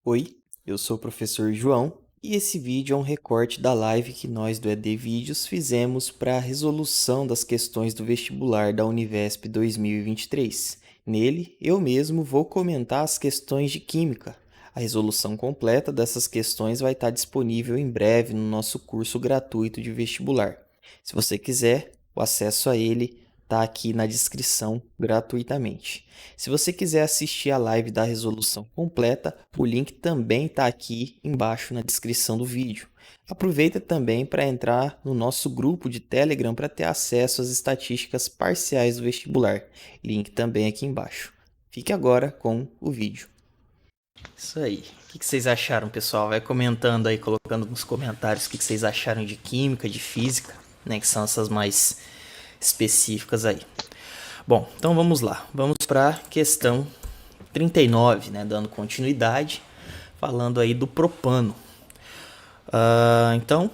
Oi, eu sou o professor João e esse vídeo é um recorte da live que nós do ED Vídeos fizemos para a resolução das questões do vestibular da Univesp 2023. Nele, eu mesmo vou comentar as questões de Química. A resolução completa dessas questões vai estar disponível em breve no nosso curso gratuito de vestibular. Se você quiser, o acesso a ele está aqui na descrição gratuitamente. Se você quiser assistir a live da resolução completa, o link também está aqui embaixo na descrição do vídeo. Aproveita também para entrar no nosso grupo de Telegram para ter acesso às estatísticas parciais do vestibular. Link também aqui embaixo. Fique agora com o vídeo. Isso aí. O que vocês acharam, pessoal? Vai comentando aí, colocando nos comentários o que vocês acharam de química, de física, né, que são essas mais específicas aí. Bom, então vamos lá. Vamos para a questão 39, né, dando continuidade, falando aí do propano. Então,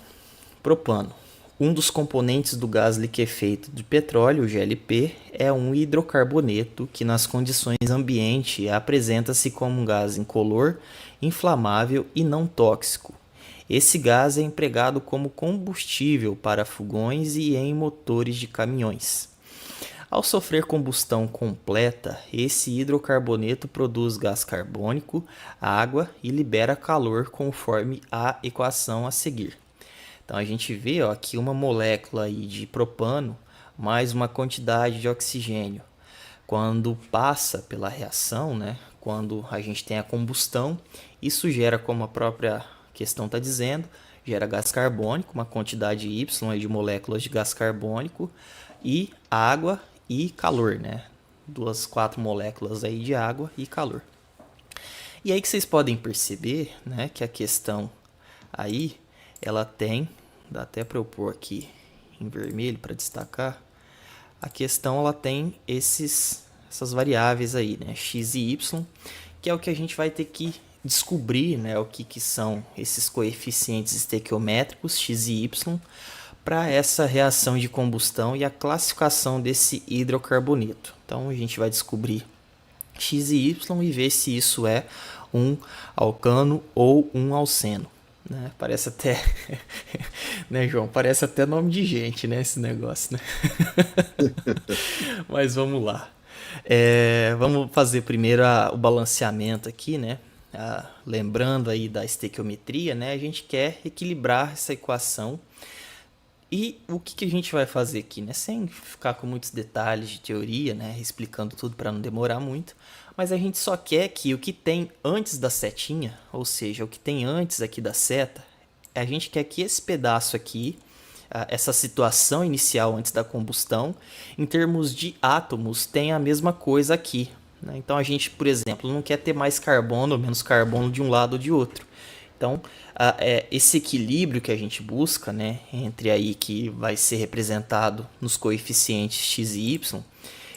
propano. Um dos componentes do gás liquefeito de petróleo, o GLP, é um hidrocarboneto que nas condições ambiente apresenta-se como um gás incolor, inflamável e não tóxico. Esse gás é empregado como combustível para fogões e em motores de caminhões. Ao sofrer combustão completa, esse hidrocarboneto produz gás carbônico, água e libera calor conforme a equação a seguir. Então a gente vê aqui uma molécula aí de propano mais uma quantidade de oxigênio. Quando passa pela reação, né, quando a gente tem a combustão, isso gera, como a própria questão está dizendo, gera gás carbônico, uma quantidade Y de moléculas de gás carbônico e água e calor, né? 4 moléculas aí de água e calor. E aí que vocês podem perceber, né, que a questão aí, ela tem, dá até para eu pôr aqui em vermelho para destacar, a questão ela tem essas variáveis aí, né, x e y, que é o que a gente vai ter que descobrir, né, o que são esses coeficientes estequiométricos x e y para essa reação de combustão e a classificação desse hidrocarboneto. Então a gente vai descobrir x e y e ver se isso é um alcano ou um alceno. Né? Parece até, né, João? Parece até nome de gente, né, esse negócio, né? Mas vamos lá. Vamos fazer primeiro o balanceamento aqui, né? Lembrando aí da estequiometria, né? A gente quer equilibrar essa equação. E o que a gente vai fazer aqui, né? Sem ficar com muitos detalhes de teoria, né? Explicando tudo para não demorar muito. Mas a gente só quer que o que tem antes da setinha, ou seja, o que tem antes aqui da seta, a gente quer que esse pedaço aqui, essa situação inicial antes da combustão, em termos de átomos, tenha a mesma coisa aqui. Né? Então a gente, por exemplo, não quer ter mais carbono ou menos carbono de um lado ou de outro. Então, esse equilíbrio que a gente busca, né, entre aí que vai ser representado nos coeficientes x e y,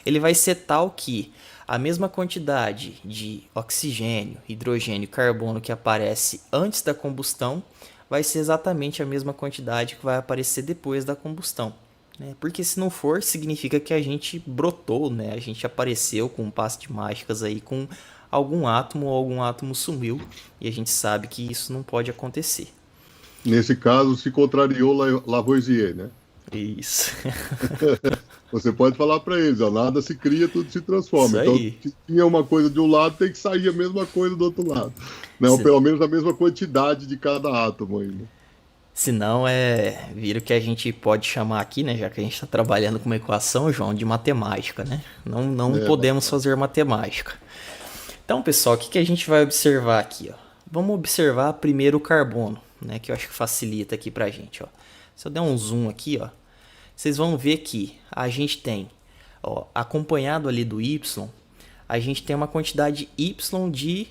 ele vai ser tal que a mesma quantidade de oxigênio, hidrogênio e carbono que aparece antes da combustão vai ser exatamente a mesma quantidade que vai aparecer depois da combustão. Né? Porque se não for, significa que a gente brotou, né? A gente apareceu com um passe de mágicas aí com algum átomo ou algum átomo sumiu e a gente sabe que isso não pode acontecer. Nesse caso, se contrariou Lavoisier, né? Isso. Você pode falar para eles, ó, nada se cria, tudo se transforma. Isso Então, aí. se tinha uma coisa de um lado, tem que sair a mesma coisa do outro lado. Não, ou pelo menos a mesma quantidade de cada átomo ainda. Senão vira o que a gente pode chamar aqui, né? Já que a gente está trabalhando com uma equação, João, de matemática, né? Não podemos fazer matemática. Então, pessoal, o que a gente vai observar aqui? Ó? Vamos observar primeiro o carbono, né? Que eu acho que facilita aqui pra gente. Ó. Se eu der um zoom aqui, ó, vocês vão ver que a gente tem, ó, acompanhado ali do Y, a gente tem uma quantidade Y de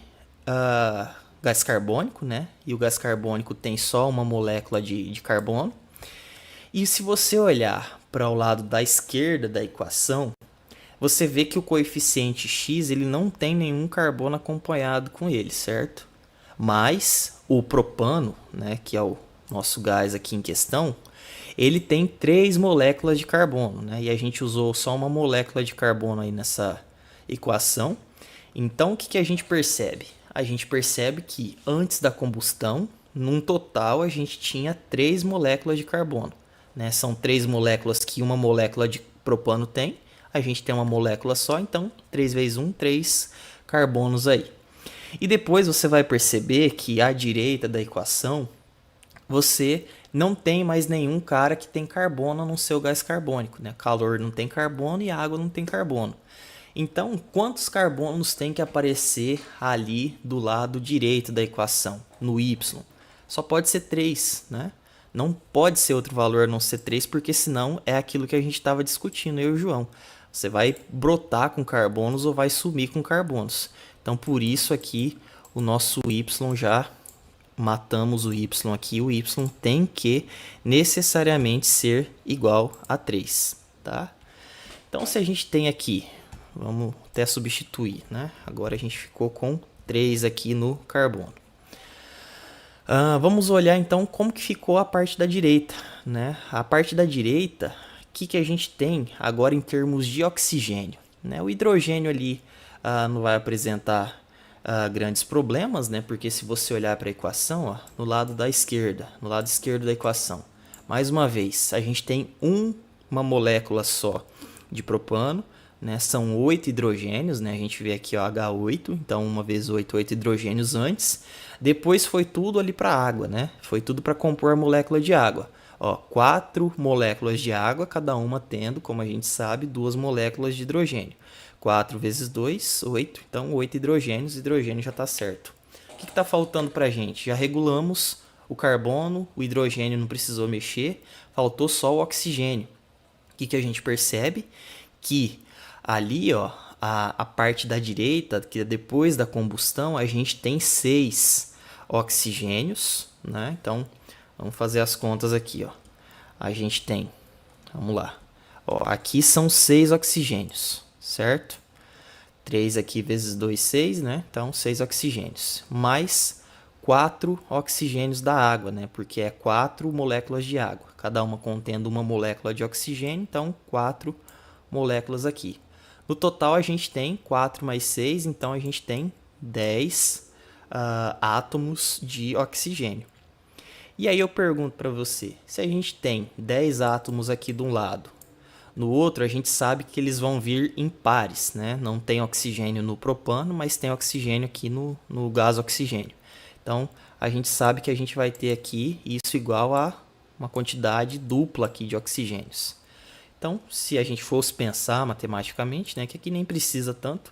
gás carbônico, né? E o gás carbônico tem só uma molécula de carbono. E se você olhar para o lado da esquerda da equação, você vê que o coeficiente x ele não tem nenhum carbono acompanhado com ele, certo? Mas o propano, né, que é o nosso gás aqui em questão, ele tem 3 moléculas de carbono, né? E a gente usou só uma molécula de carbono aí nessa equação. Então, o que a gente percebe? a gente percebe que antes da combustão, num total, a gente tinha 3 moléculas de carbono, né? São 3 moléculas que uma molécula de propano tem. A gente tem uma molécula só, então 3 vezes 1, 3 carbonos aí. E depois você vai perceber que à direita da equação, você não tem mais nenhum cara que tem carbono no seu gás carbônico, né? Calor não tem carbono e água não tem carbono. Então, quantos carbonos tem que aparecer ali do lado direito da equação, no y? Só pode ser 3, né? Não pode ser outro valor a não ser 3, porque senão é aquilo que a gente estava discutindo, eu e o João. Você vai brotar com carbonos ou vai sumir com carbonos. Então, por isso aqui, o nosso y já matamos o y aqui. O y tem que necessariamente ser igual a 3, tá? Então, se a gente tem aqui, vamos até substituir, né? Agora a gente ficou com 3 aqui no carbono. Vamos olhar então como que ficou a parte da direita, né? A parte da direita, o que a gente tem agora em termos de oxigênio, né? O hidrogênio ali não vai apresentar grandes problemas, né? Porque se você olhar para a equação, ó, no lado esquerdo da equação, mais uma vez, a gente tem uma molécula só de propano, né? São 8 hidrogênios, né? A gente vê aqui, ó, H8, então 1 vezes 8, 8 hidrogênios antes. Depois foi tudo ali para água, né? Foi tudo para compor a molécula de água. Ó, 4 moléculas de água, cada uma tendo, como a gente sabe, 2 moléculas de hidrogênio. 4 vezes 2, 8. Então, 8 hidrogênios, hidrogênio já está certo. O que está faltando para a gente? Já regulamos o carbono, o hidrogênio não precisou mexer, faltou só o oxigênio. O que a gente percebe? Que ali, ó, a parte da direita, que é depois da combustão, a gente tem 6 oxigênios, né? Então, vamos fazer as contas aqui, ó. A gente tem, vamos lá, ó, aqui são 6 oxigênios, certo? 3 aqui vezes 2, 6, né? Então, 6 oxigênios. Mais 4 oxigênios da água, né? Porque é 4 moléculas de água. Cada uma contendo uma molécula de oxigênio, então 4 moléculas aqui. No total, a gente tem 4 mais 6, então a gente tem 10 átomos de oxigênio. E aí eu pergunto para você, se a gente tem 10 átomos aqui de um lado, no outro a gente sabe que eles vão vir em pares, né? Não tem oxigênio no propano, mas tem oxigênio aqui no gás oxigênio. Então, a gente sabe que a gente vai ter aqui isso igual a uma quantidade dupla aqui de oxigênios. Então, se a gente fosse pensar matematicamente, né, que aqui nem precisa tanto,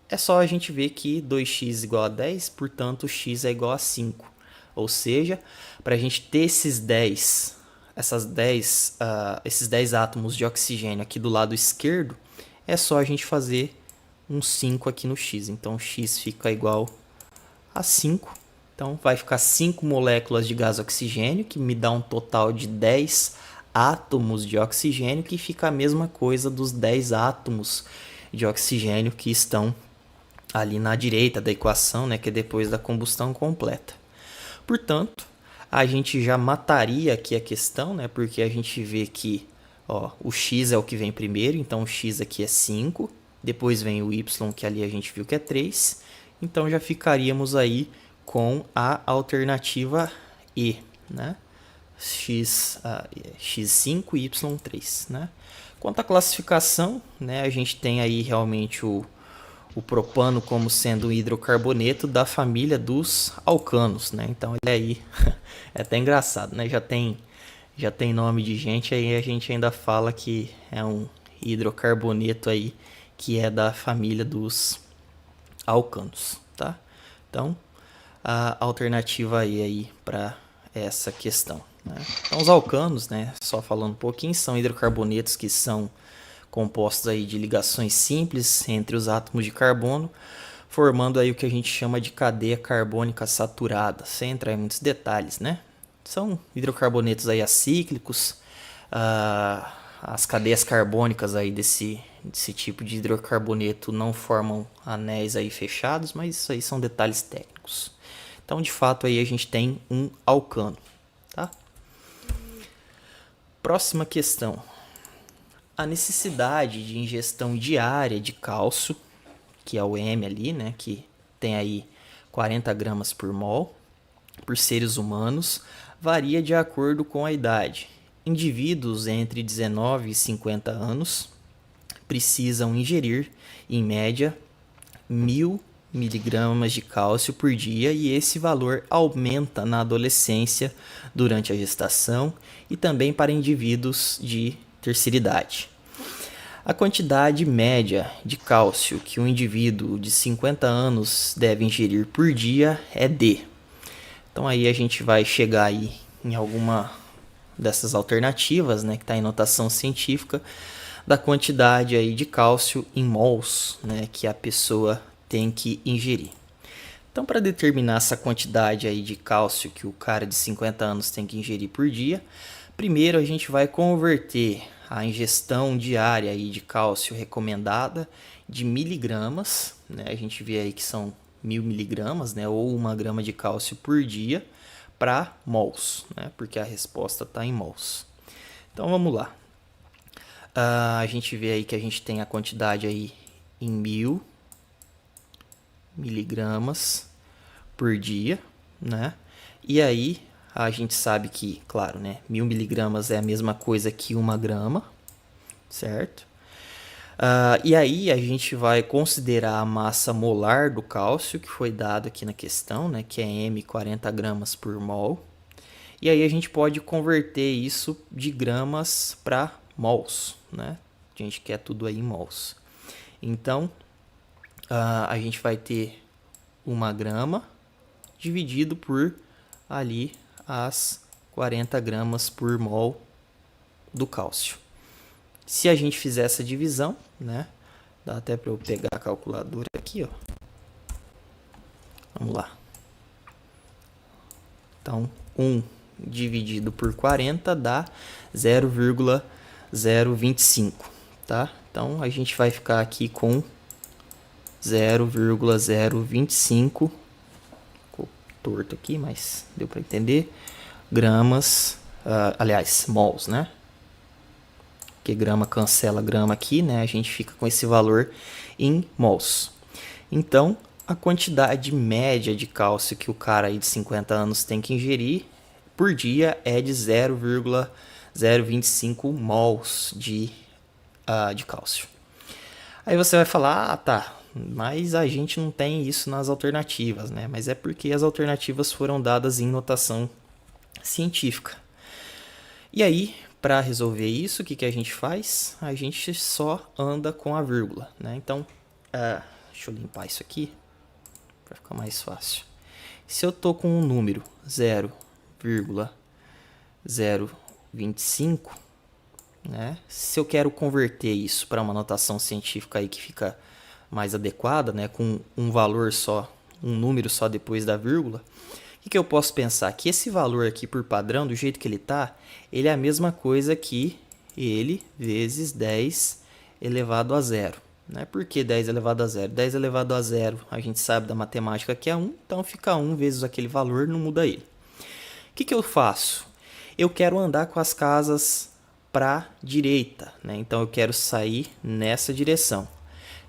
é só a gente ver que 2x igual a 10, portanto, x é igual a 5. Ou seja, para a gente ter esses 10 átomos de oxigênio aqui do lado esquerdo, é só a gente fazer um 5 aqui no x. Então, x fica igual a 5. Então, vai ficar 5 moléculas de gás oxigênio, que me dá um total de 10 átomos de oxigênio, que fica a mesma coisa dos 10 átomos de oxigênio que estão ali na direita da equação, né, que é depois da combustão completa. Portanto, a gente já mataria aqui a questão, né, porque a gente vê que, ó, o x é o que vem primeiro, então o x aqui é 5, depois vem o y, que ali a gente viu que é 3, então já ficaríamos aí com a alternativa E, né? X5 e Y3, né? Quanto à classificação, né, a gente tem aí realmente o propano como sendo um hidrocarboneto da família dos alcanos, né? Então ele aí é até engraçado, né? Já tem nome de gente, aí a gente ainda fala que é um hidrocarboneto aí que é da família dos alcanos, tá? Então a alternativa aí para essa questão, né? Então os alcanos, né, só falando um pouquinho, são hidrocarbonetos que são compostos aí de ligações simples entre os átomos de carbono, formando aí o que a gente chama de cadeia carbônica saturada, sem entrar em muitos detalhes, né? São hidrocarbonetos aí acíclicos, as cadeias carbônicas aí desse tipo de hidrocarboneto não formam anéis aí fechados, mas isso aí são detalhes técnicos. Então, de fato, aí a gente tem um alcano, tá? Próxima questão. A necessidade de ingestão diária de cálcio, que é o M ali, né, que tem aí 40 gramas por mol, por seres humanos, varia de acordo com a idade. Indivíduos entre 19 e 50 anos precisam ingerir, em média, 1.000 miligramas de cálcio por dia, e esse valor aumenta na adolescência, durante a gestação e também para indivíduos de terceira idade. A quantidade média de cálcio que um indivíduo de 50 anos deve ingerir por dia é D. Então aí a gente vai chegar aí em alguma dessas alternativas, né, que está em notação científica, da quantidade aí de cálcio em mols, né, que a pessoa tem que ingerir. Então, para determinar essa quantidade aí de cálcio que o cara de 50 anos tem que ingerir por dia, primeiro a gente vai converter a ingestão diária aí de cálcio recomendada de miligramas, né? A gente vê aí que são 1.000 miligramas, né, ou 1 grama de cálcio por dia, para mols, né, porque a resposta está em mols. Então vamos lá. A gente vê aí que a gente tem a quantidade aí em 1.000 miligramas por dia, né? E aí a gente sabe que, claro, né, 1.000 miligramas é a mesma coisa que 1 grama, certo? E aí a gente vai considerar a massa molar do cálcio, que foi dado aqui na questão, né, que é M 40 gramas por mol. E aí a gente pode converter isso de gramas para mols, né? A gente quer tudo aí em mols. Então, a gente vai ter 1 grama dividido por ali as 40 gramas por mol do cálcio. Se a gente fizer essa divisão, né, dá até para eu pegar a calculadora aqui, ó. Vamos lá. Então, 1 dividido por 40 dá 0,025, tá? Então, a gente vai ficar aqui com 0,025, ficou torto aqui, mas deu para entender, gramas, aliás, mols, né? Porque grama cancela grama aqui, né? A gente fica com esse valor em mols. Então, a quantidade média de cálcio que o cara aí de 50 anos tem que ingerir por dia é de 0,025 mols de cálcio. Aí você vai falar, tá, mas a gente não tem isso nas alternativas, né? Mas é porque as alternativas foram dadas em notação científica. E aí, para resolver isso, o que a gente faz? A gente só anda com a vírgula, né? Então, deixa eu limpar isso aqui para ficar mais fácil. Se eu tô com um número 0,025, né? Se eu quero converter isso para uma notação científica aí que fica mais adequada, né, com um valor só, um número só depois da vírgula, o que eu posso pensar? Que esse valor aqui por padrão, do jeito que ele tá, ele é a mesma coisa que ele vezes 10 elevado a zero. Né? Por que 10 elevado a zero? 10 elevado a zero, a gente sabe da matemática que é 1, então fica 1 vezes aquele valor, não muda ele. O que eu faço? Eu quero andar com as casas para direita, né? Então eu quero sair nessa direção.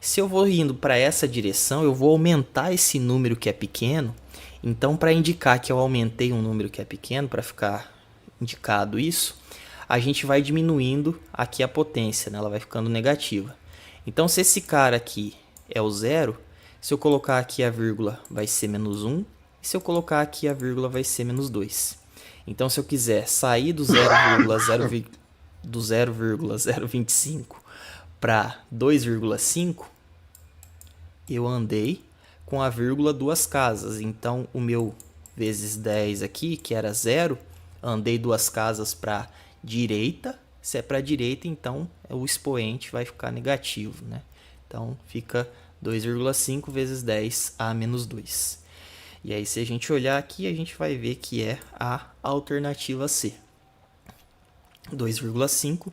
Se eu vou indo para essa direção, eu vou aumentar esse número que é pequeno. Então, para indicar que eu aumentei um número que é pequeno, para ficar indicado isso, a gente vai diminuindo aqui a potência, né? Ela vai ficando negativa. Então, se esse cara aqui é o zero, se eu colocar aqui a vírgula vai ser menos 1, e se eu colocar aqui a vírgula vai ser menos 2. Então, se eu quiser sair do 0,025 para 2,5, eu andei com a vírgula duas casas. Então, o meu vezes 10 aqui, que era 0, andei duas casas para direita. Se é para direita, então o expoente vai ficar negativo, né? Então, fica 2,5 vezes 10 a menos 2. E aí, se a gente olhar aqui, a gente vai ver que é a alternativa C. 2,5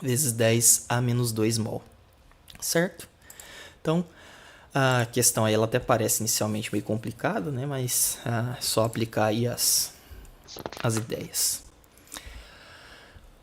vezes 10 a menos 2 mol. Certo? Então, a questão aí ela até parece inicialmente meio complicada, né? Mas é só aplicar aí as ideias.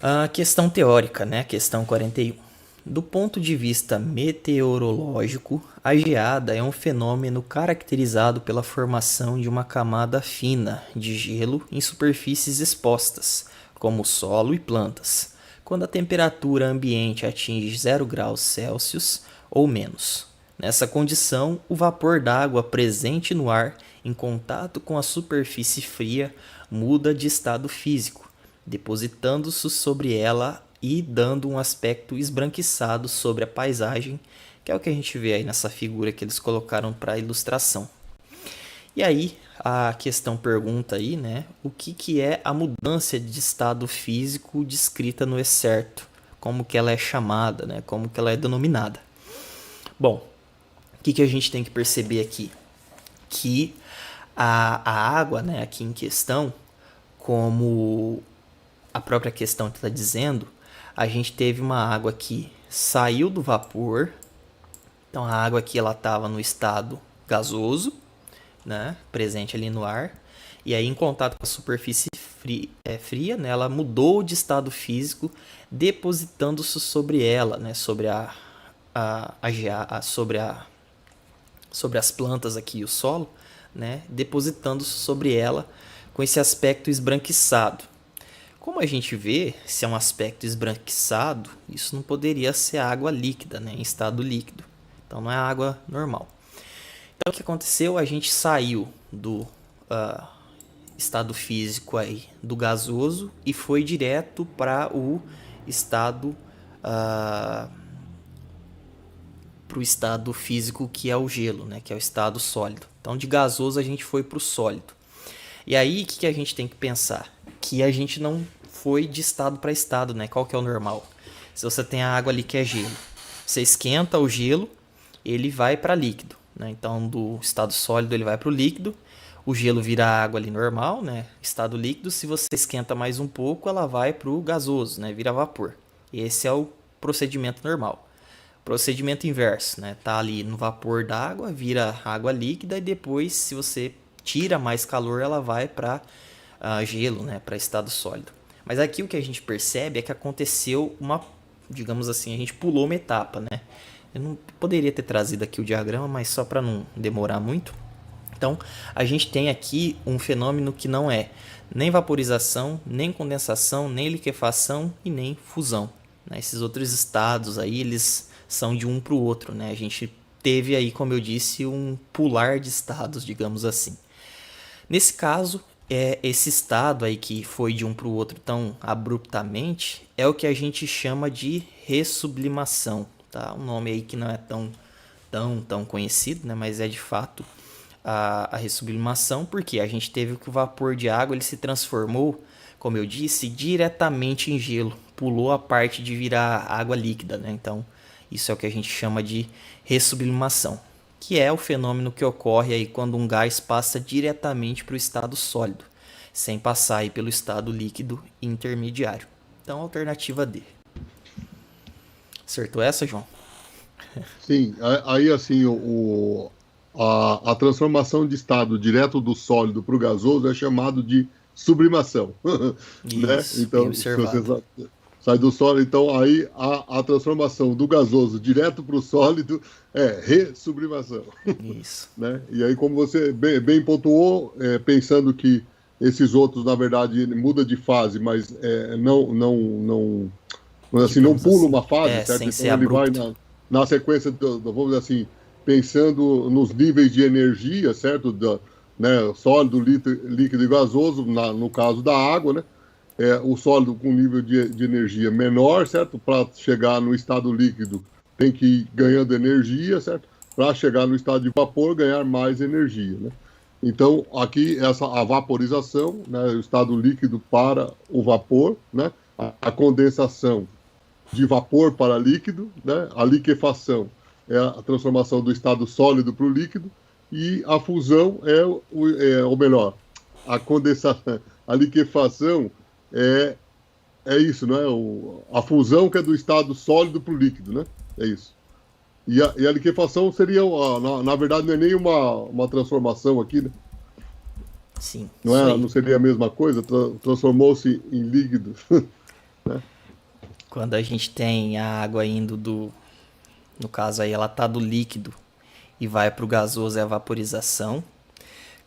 A questão teórica, né? Questão 41. Do ponto de vista meteorológico, a geada é um fenômeno caracterizado pela formação de uma camada fina de gelo em superfícies expostas, como solo e plantas, quando a temperatura ambiente atinge 0 graus Celsius ou menos. Nessa condição, o vapor d'água presente no ar, em contato com a superfície fria, muda de estado físico, depositando-se sobre ela e dando um aspecto esbranquiçado sobre a paisagem, que é o que a gente vê aí nessa figura que eles colocaram para ilustração. E aí a questão pergunta aí, né, o que é a mudança de estado físico descrita no excerto, como que ela é chamada, né, como que ela é denominada. Bom, o que a gente tem que perceber aqui? Que a água, né, aqui em questão, como a própria questão está dizendo, a gente teve uma água que saiu do vapor. Então a água aqui ela estava no estado gasoso, né, presente ali no ar, e aí em contato com a superfície fria, né, ela mudou de estado físico, depositando-se sobre ela, né, sobre sobre as plantas aqui, o solo, né, depositando-se sobre ela com esse aspecto esbranquiçado. Como a gente vê, se é um aspecto esbranquiçado, isso não poderia ser água líquida, né, em estado líquido. Então não é água normal. Então o que aconteceu? A gente saiu do estado físico aí do gasoso e foi direto para o estado físico que é o gelo, né, que é o estado sólido. Então de gasoso a gente foi para o sólido. E aí o que a gente tem que pensar? Que a gente não foi de estado para estado, né? Qual que é o normal? Se você tem a água ali que é gelo, você esquenta o gelo, ele vai para líquido, né? Então do estado sólido ele vai para o líquido, o gelo vira água ali normal, né? Estado líquido. Se você esquenta mais um pouco, ela vai para o gasoso, né? Vira vapor. Esse é o procedimento normal. Procedimento inverso, né? Tá ali no vapor d'água, vira água líquida e depois, se você tira mais calor, ela vai para gelo, né, para estado sólido. Mas aqui o que a gente percebe é que aconteceu digamos assim, a gente pulou uma etapa, né? Eu não poderia ter trazido aqui o diagrama, mas só para não demorar muito. Então, a gente tem aqui um fenômeno que não é nem vaporização, nem condensação, nem liquefação e nem fusão, né? Esses outros estados aí, eles são de um para o outro, né? A gente teve aí, como eu disse, um pular de estados, digamos assim. Nesse caso, esse estado aí que foi de um para o outro tão abruptamente é o que a gente chama de ressublimação, tá? Um nome aí que não é tão conhecido, né? Mas é de fato a ressublimação, porque a gente teve que o vapor de água ele se transformou, como eu disse, diretamente em gelo, pulou a parte de virar água líquida, né? Então isso é o que a gente chama de ressublimação, que é o fenômeno que ocorre aí quando um gás passa diretamente para o estado sólido, sem passar aí pelo estado líquido intermediário. Então, alternativa D. Acertou essa, João? Sim, aí assim, a transformação de estado direto do sólido para o gasoso é chamado de sublimação. Né? Isso, bem Então, se observado. você sai do sólido, então aí a transformação do gasoso direto para o sólido é ressublimação. Isso. Né? E aí, como você bem pontuou, pensando que esses outros, na verdade, muda de fase, mas assim, não Digamos pula assim. uma fase, certo? Sem Então ser ele vai abrupto. na sequência, vamos dizer assim, pensando nos níveis de energia, certo? Né, sólido, líquido e gasoso, no caso da água, né? O sólido com nível de energia menor, certo? Para chegar no estado líquido, tem que ir ganhando energia, certo? Para chegar no estado de vapor, ganhar mais energia, né? Então, aqui, a vaporização, né, o estado líquido para o vapor, né? A condensação de vapor para líquido, né? A liquefação é a transformação do estado sólido para o líquido, e a fusão ou melhor, a condensação, a liquefação é isso, né? A fusão que é do estado sólido para o líquido, né? É isso. E a liquefação seria, na verdade, não é nem uma transformação aqui, né? Sim, Não, isso aí. não seria a mesma coisa? Transformou-se em líquido. Né? Quando a gente tem a água indo no caso aí ela tá do líquido e vai para o gasoso é a vaporização.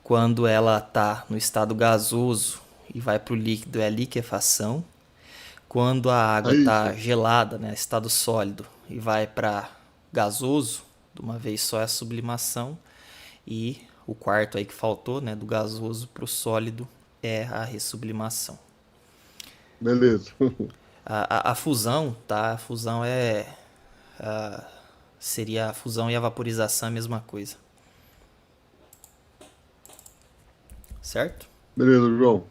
Quando ela tá no estado gasoso e vai para o líquido é a liquefação. Quando a É água tá isso. gelada, né, estado sólido, e vai para gasoso, de uma vez só é a sublimação. E o quarto aí que faltou, né, do gasoso para o sólido, é a ressublimação. Beleza. A fusão, tá? A fusão seria a fusão e a vaporização a mesma coisa, certo? Beleza, João.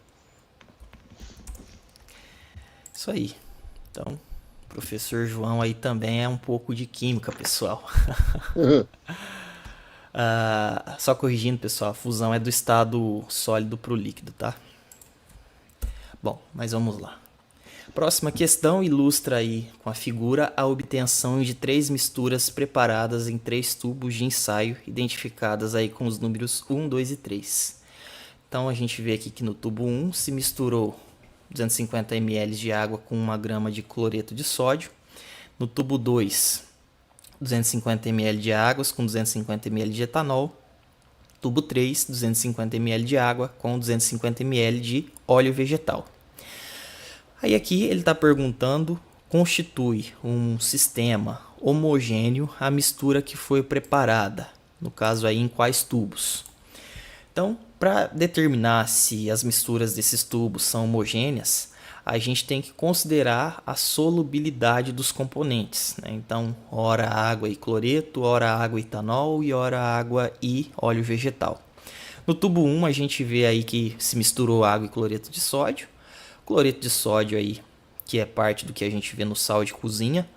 Isso aí. Então, o professor João aí também é um pouco de química, pessoal. Só corrigindo, pessoal, a fusão é do estado sólido para o líquido, tá? Bom, mas vamos lá. Próxima questão ilustra aí com a figura a obtenção de 3 misturas preparadas em 3 tubos de ensaio, identificadas aí com os números 1, 2 e 3. Então a gente vê aqui que no tubo 1 se misturou 250 ml de água com 1 grama de cloreto de sódio. No tubo 2, 250 ml de água com 250 ml de etanol. Tubo 3, 250 ml de água com 250 ml de óleo vegetal. Aí aqui ele está perguntando, constitui um sistema homogêneo a mistura que foi preparada, no caso aí em quais tubos. Então, para determinar se as misturas desses tubos são homogêneas, a gente tem que considerar a solubilidade dos componentes, né? Então, ora água e cloreto, ora água e etanol e ora água e óleo vegetal. No tubo 1 a gente vê aí que se misturou água e cloreto de sódio. Cloreto de sódio aí, que é parte do que a gente vê no sal de cozinha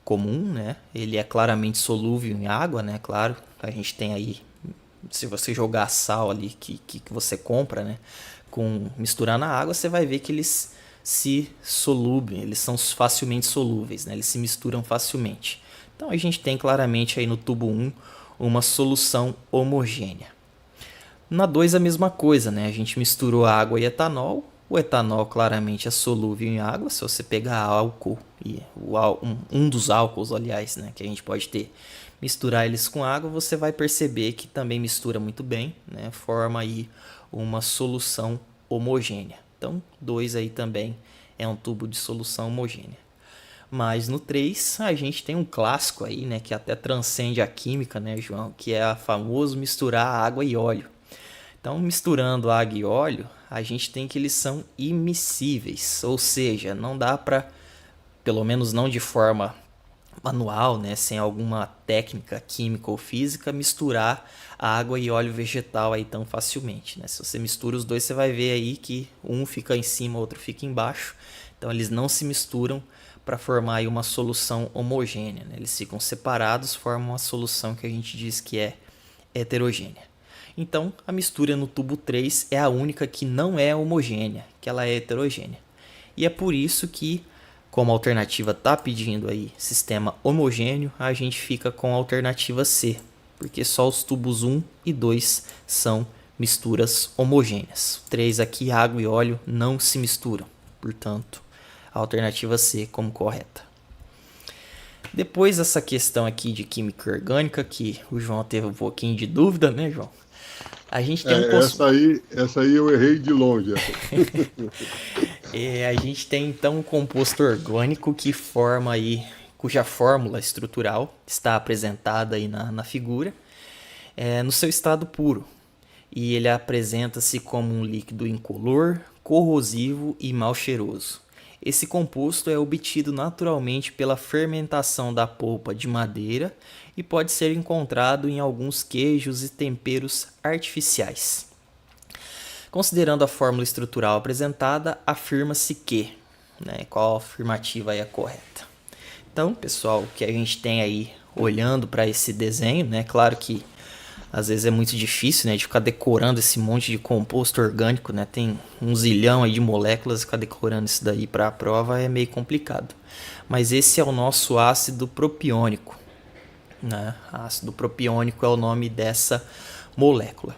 comum, né? Ele é claramente solúvel em água, né? Claro, a gente tem aí, se você jogar sal ali que você compra, né? Misturar na água, você vai ver que eles se solubem, eles são facilmente solúveis, né? Eles se misturam facilmente. Então a gente tem claramente aí no tubo 1 uma solução homogênea. Na 2 a mesma coisa, né? A gente misturou água e etanol. O etanol claramente é solúvel em água. Se você pegar álcool e um dos álcools, aliás, né, que a gente pode ter, misturar eles com água, você vai perceber que também mistura muito bem, né? Forma aí uma solução homogênea. Então, 2 aí também é um tubo de solução homogênea. Mas no 3 a gente tem um clássico aí, né, que até transcende a química, né, João, que é a famoso misturar água e óleo. Então, misturando água e óleo, a gente tem que eles são immiscíveis, ou seja, não dá para, pelo menos não de forma manual, né, sem alguma técnica química ou física, misturar água e óleo vegetal aí tão facilmente, né? Se você mistura os dois, você vai ver aí que um fica em cima, outro fica embaixo. Então, eles não se misturam para formar aí uma solução homogênea, né? Eles ficam separados, formam uma solução que a gente diz que é heterogênea. Então, a mistura no tubo 3 é a única que não é homogênea, que ela é heterogênea. E é por isso que, como a alternativa está pedindo aí sistema homogêneo, a gente fica com a alternativa C, porque só os tubos 1 e 2 são misturas homogêneas. 3 aqui, água e óleo, não se misturam, portanto, a alternativa C como correta. Depois dessa questão aqui de química orgânica, que o João teve um pouquinho de dúvida, né, João? A gente tem Essa aí eu errei de longe. A gente tem então um composto orgânico que forma aí, cuja fórmula estrutural está apresentada aí na figura, no seu estado puro. E ele apresenta-se como um líquido incolor, corrosivo e mal cheiroso. Esse composto é obtido naturalmente pela fermentação da polpa de madeira e pode ser encontrado em alguns queijos e temperos artificiais. Considerando a fórmula estrutural apresentada, afirma-se que, né, qual afirmativa é a correta? Então, pessoal, o que a gente tem aí olhando para esse desenho, né, claro que às vezes é muito difícil, né, de ficar decorando esse monte de composto orgânico, né? Tem um zilhão aí de moléculas, ficar decorando isso daí para a prova é meio complicado. Mas esse é o nosso ácido propiônico, né? Ácido propiônico é o nome dessa molécula.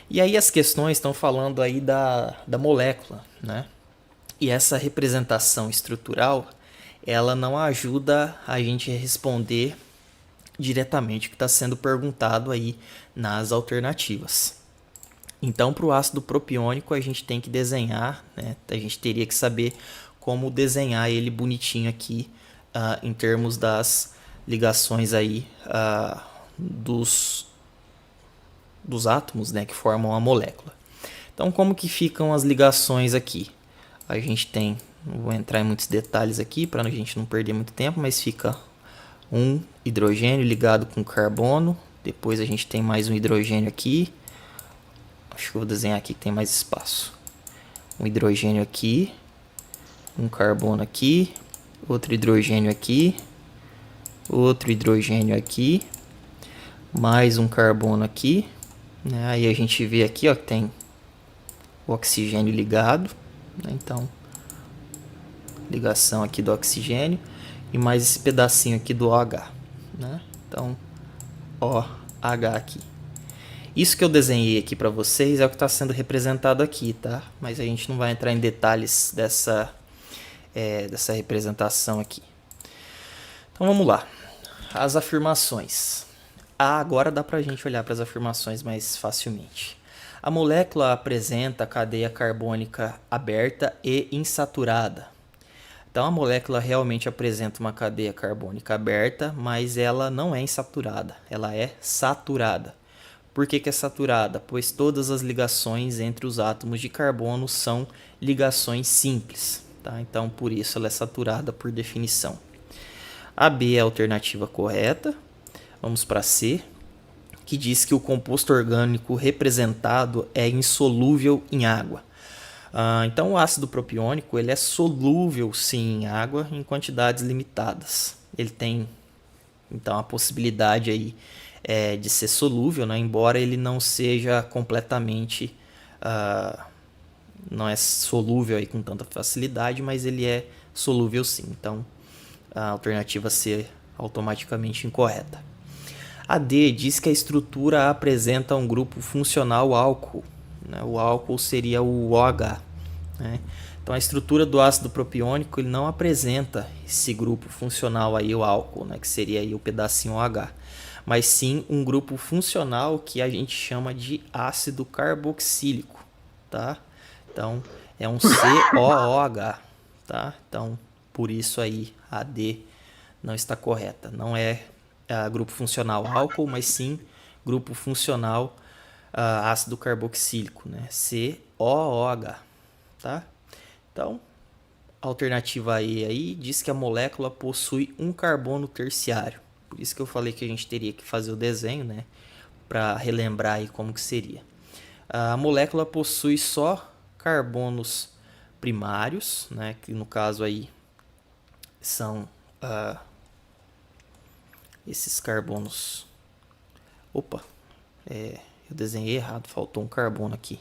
E aí as questões estão falando aí da molécula, né? E essa representação estrutural, ela não ajuda a gente a responder diretamente o que está sendo perguntado aí nas alternativas. Então, para o ácido propiônico, a gente tem que desenhar, né? A gente teria que saber como desenhar ele bonitinho aqui, em termos das ligações aí, dos átomos, né, que formam a molécula. Então, como que ficam as ligações aqui? A gente tem, não vou entrar em muitos detalhes aqui para a gente não perder muito tempo, mas fica um hidrogênio ligado com carbono. Depois a gente tem mais um hidrogênio aqui. Acho que eu vou desenhar aqui que tem mais espaço. Um hidrogênio aqui, um carbono aqui, outro hidrogênio aqui, outro hidrogênio aqui, mais um carbono aqui, né? Aí a gente vê aqui, ó, que tem o oxigênio ligado, né? Então, ligação aqui do oxigênio e mais esse pedacinho aqui do OH, né? Então, OH aqui. Isso que eu desenhei aqui para vocês é o que está sendo representado aqui, tá? Mas a gente não vai entrar em detalhes dessa representação aqui. Então vamos lá. As afirmações. Agora dá para a gente olhar para as afirmações mais facilmente. A molécula apresenta cadeia carbônica aberta e insaturada. Então a molécula realmente apresenta uma cadeia carbônica aberta, mas ela não é insaturada, ela é saturada. Por que é saturada? Pois todas as ligações entre os átomos de carbono são ligações simples, tá? Então por isso ela é saturada por definição. A B é a alternativa correta. Vamos para C, que diz que o composto orgânico representado é insolúvel em água. Então o ácido propiônico ele é solúvel sim em água em quantidades limitadas. Ele tem então a possibilidade aí de ser solúvel, né? Embora ele não seja completamente, não é solúvel aí com tanta facilidade, mas ele é solúvel sim. Então a alternativa C automaticamente incorreta. A D diz que a estrutura apresenta um grupo funcional álcool, né? O álcool seria o OH, né? Então a estrutura do ácido propiônico ele não apresenta esse grupo funcional aí, o álcool, né? Que seria aí o pedacinho OH, mas sim um grupo funcional que a gente chama de ácido carboxílico, tá? Então é um COOH, tá? Então por isso aí a D não está correta. Não é grupo funcional álcool, mas sim grupo funcional ácido carboxílico, né? COOH, tá? Então, a alternativa E aí diz que a molécula possui um carbono terciário. Por isso que eu falei que a gente teria que fazer o desenho, né? Para relembrar aí como que seria. A molécula possui só carbonos primários, né? Que no caso aí são esses carbonos. Opa, eu desenhei errado, faltou um carbono aqui.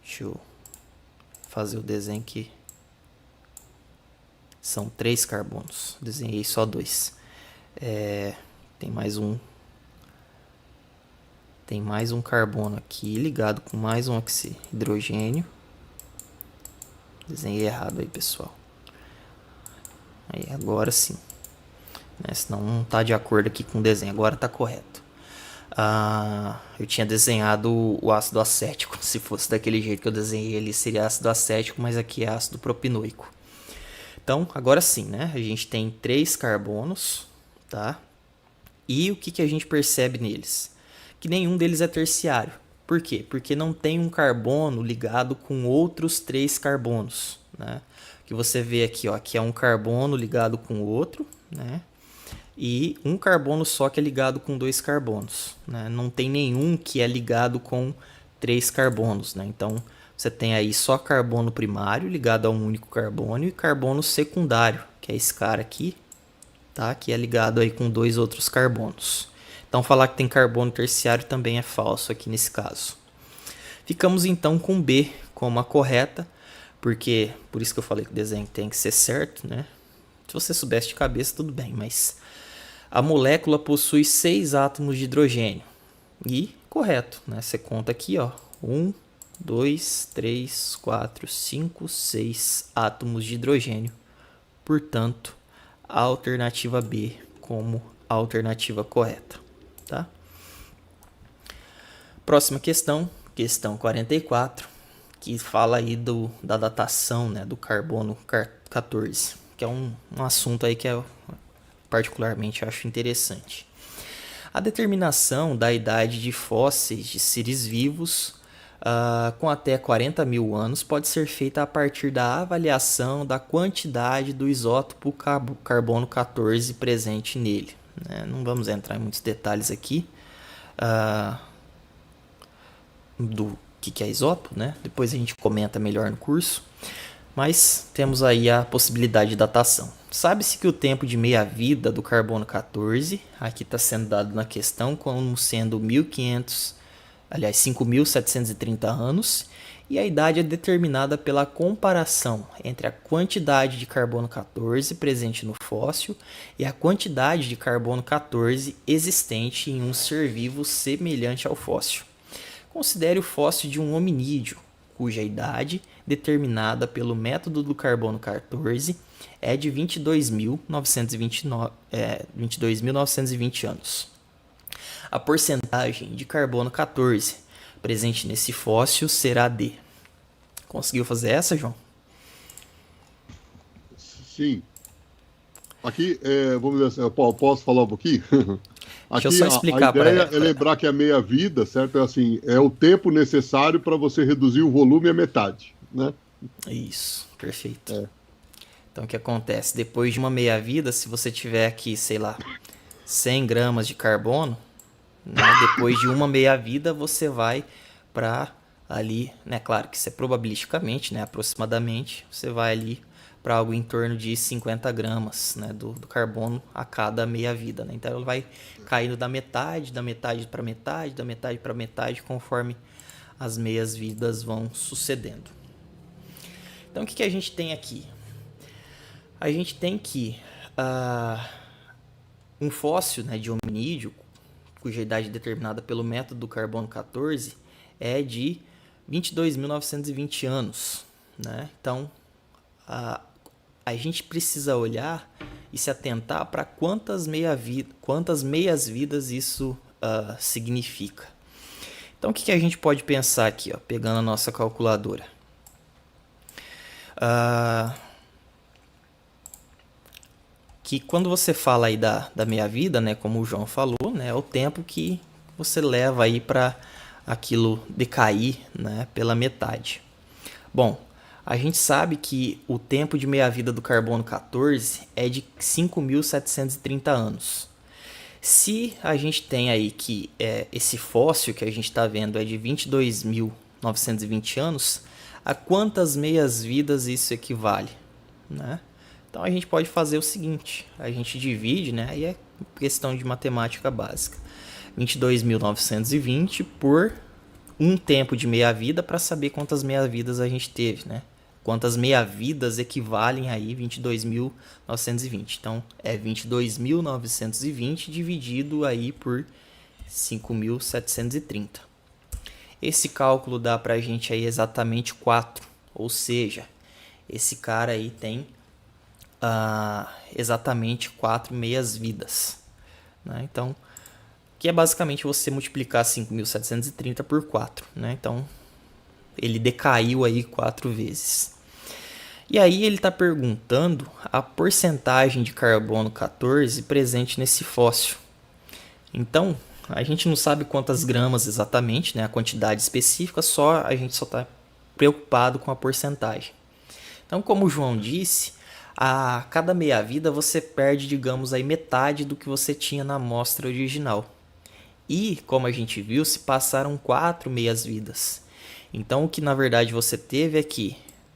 Deixa eu fazer o desenho aqui. São 3 carbonos, desenhei só 2. Tem mais um. Tem mais um carbono aqui ligado com mais um hidrogênio. Desenhei errado aí, pessoal. Aí agora sim, né? Senão não está de acordo aqui com o desenho. Agora está correto. Eu tinha desenhado o ácido acético. Se fosse daquele jeito que eu desenhei ele, seria ácido acético, mas aqui é ácido propinoico. Então, agora sim, né? A gente tem 3 carbonos, tá? E o que a gente percebe neles? Que nenhum deles é terciário. Por quê? Porque não tem um carbono ligado com outros 3 carbonos, né? Que você vê aqui, ó, aqui é um carbono ligado com outro, né? E um carbono só que é ligado com 2 carbonos, né? Não tem nenhum que é ligado com 3 carbonos, né? Então você tem aí só carbono primário ligado a um único carbono e carbono secundário, que é esse cara aqui, tá? Que é ligado aí com 2 outros carbonos. Então falar que tem carbono terciário também é falso aqui nesse caso. Ficamos então com B como a correta, porque por isso que eu falei que o desenho tem que ser certo, né? Se você soubesse de cabeça tudo bem, mas a molécula possui 6 átomos de hidrogênio. E correto, né? Você conta aqui, ó, 1, 2, 3, 4, 5, 6 átomos de hidrogênio Portanto, a alternativa B como a alternativa correta, tá? Próxima questão, questão 44, que fala aí da datação, né, do carbono 14, que é um assunto aí que eu particularmente acho interessante. A determinação da idade de fósseis de seres vivos com até 40 mil anos pode ser feita a partir da avaliação da quantidade do isótopo carbono 14 presente nele, né? Não vamos entrar em muitos detalhes aqui do que é isótopo, né? Depois a gente comenta melhor no curso. Mas temos aí a possibilidade de datação. Sabe-se que o tempo de meia-vida do carbono 14, aqui está sendo dado na questão como sendo 5.730 anos, e a idade é determinada pela comparação entre a quantidade de carbono 14 presente no fóssil e a quantidade de carbono 14 existente em um ser vivo semelhante ao fóssil. Considere o fóssil de um hominídeo, cuja idade, determinada pelo método do carbono 14, é de 22.920 anos. A porcentagem de carbono 14 presente nesse fóssil será D. Conseguiu fazer essa, João? Sim. Aqui, vamos dizer assim, eu posso falar um pouquinho? Deixa eu Aqui só explicar a ideia é lembrar que a meia-vida, certo? É o tempo necessário para você reduzir o volume à metade, né? Isso, perfeito. Então, o que acontece? Depois de uma meia-vida, se você tiver aqui, sei lá, 100 gramas de carbono, né, depois de uma meia-vida, você vai para ali, né? Claro que isso é probabilisticamente, né? Aproximadamente, você vai ali para algo em torno de 50 gramas, né, do carbono a cada meia-vida, né? Então, ele vai caindo da metade para metade, da metade para metade, conforme as meias-vidas vão sucedendo. Então, o que a gente tem aqui? A gente tem que um fóssil, né, de hominídeo, cuja idade determinada pelo método do carbono 14 é de 22.920 anos, né? Então, a gente precisa olhar e se atentar para quantas meias-vidas isso significa. Então, o que a gente pode pensar aqui, ó, pegando a nossa calculadora? Que quando você fala aí da meia-vida, né, como o João falou, né, é o tempo que você leva aí para aquilo decair, né, pela metade. Bom, a gente sabe que o tempo de meia-vida do carbono 14 é de 5.730 anos. Se a gente tem aí que esse fóssil que a gente está vendo é de 22.920 anos, a quantas meias-vidas isso equivale, né? Então a gente pode fazer o seguinte, a gente divide, né? Aí é questão de matemática básica. 22.920 por um tempo de meia-vida para saber quantas meia-vidas a gente teve, né? Quantas meia-vidas equivalem aí 22.920. Então, é 22.920 dividido aí por 5.730. Esse cálculo dá para a gente aí exatamente 4. Ou seja, esse cara aí tem exatamente 4 meias-vidas, né? Então, que é basicamente você multiplicar 5.730 por 4, né? Então, ele decaiu aí 4 vezes. E aí ele está perguntando a porcentagem de carbono 14 presente nesse fóssil. Então, a gente não sabe quantas gramas exatamente, né, a quantidade específica, a gente só está preocupado com a porcentagem. Então, como o João disse, a cada meia-vida você perde, digamos, aí metade do que você tinha na amostra original. E, como a gente viu, se passaram 4 meias-vidas. Então, o que na verdade você teve aqui?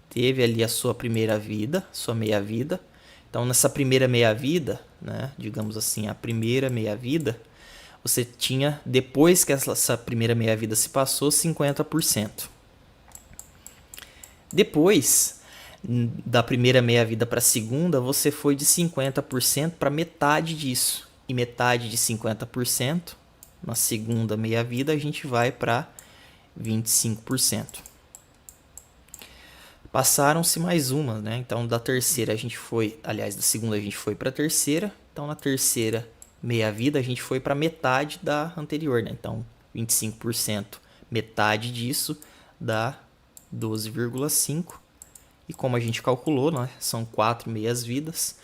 Teve ali a sua primeira vida, sua meia-vida. Então, nessa primeira meia-vida, né, digamos assim, a primeira meia-vida, você tinha, depois que essa primeira meia-vida se passou, 50%. Depois da primeira meia-vida para a segunda, você foi de 50% para metade disso. E metade de 50%, na segunda meia-vida, a gente vai para 25%. Passaram-se mais uma, né? Então da terceira a gente foi, aliás, da segunda a gente foi para a terceira. Então na terceira meia-vida a gente foi para metade da anterior, né? Então 25%, metade disso dá 12,5. E como a gente calculou, né? São 4 meias-vidas.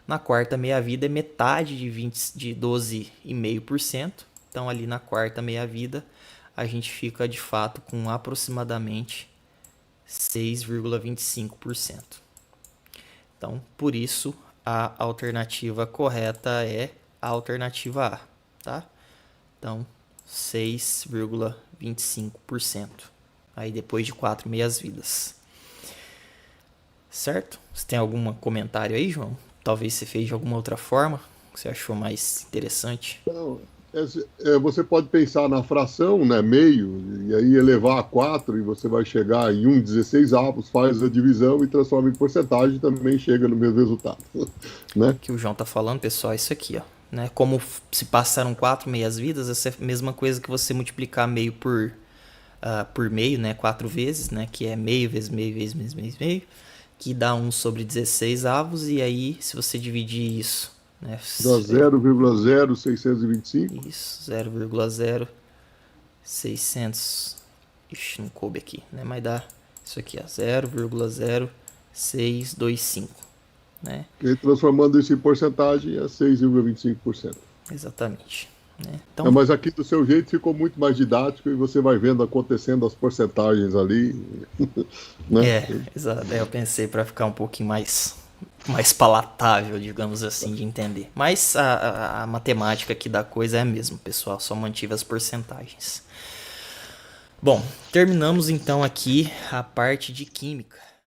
Na quarta meia-vida é metade de 12,5%. Então ali na quarta meia-vida a gente fica de fato com aproximadamente 6,25%. Então, por isso, a alternativa correta é a alternativa A, tá? Então, 6,25%. Aí depois de 4 meias-vidas. Certo? Você tem algum comentário aí, João? Talvez você fez de alguma outra forma que você achou mais interessante? Então, você pode pensar na fração, né, meio, e aí elevar a 4 e você vai chegar em 1,16, faz a divisão e transforma em porcentagem e também chega no mesmo resultado. Né? O que o João tá falando, pessoal, é isso aqui, ó. Né? Como se passaram 4 meias-vidas, essa é a mesma coisa que você multiplicar meio por meio, né? 4 vezes, né? Que é meio vezes meio vezes meio vezes meio, que dá 1/16. E aí, se você dividir isso, né? Dá 0,0625. Isso, 0,0600. Ixi, não coube aqui, né? Mas dá isso aqui, ó, 0,0625, né? E transformando isso em porcentagem é 6,25%. Exatamente. Né? Então, Mas aqui do seu jeito ficou muito mais didático e você vai vendo acontecendo as porcentagens ali. Né? exato. Eu pensei para ficar um pouquinho mais palatável, digamos assim, de entender. Mas a matemática aqui da coisa é a mesma, pessoal. Só mantive as porcentagens. Bom, terminamos então aqui a parte de química.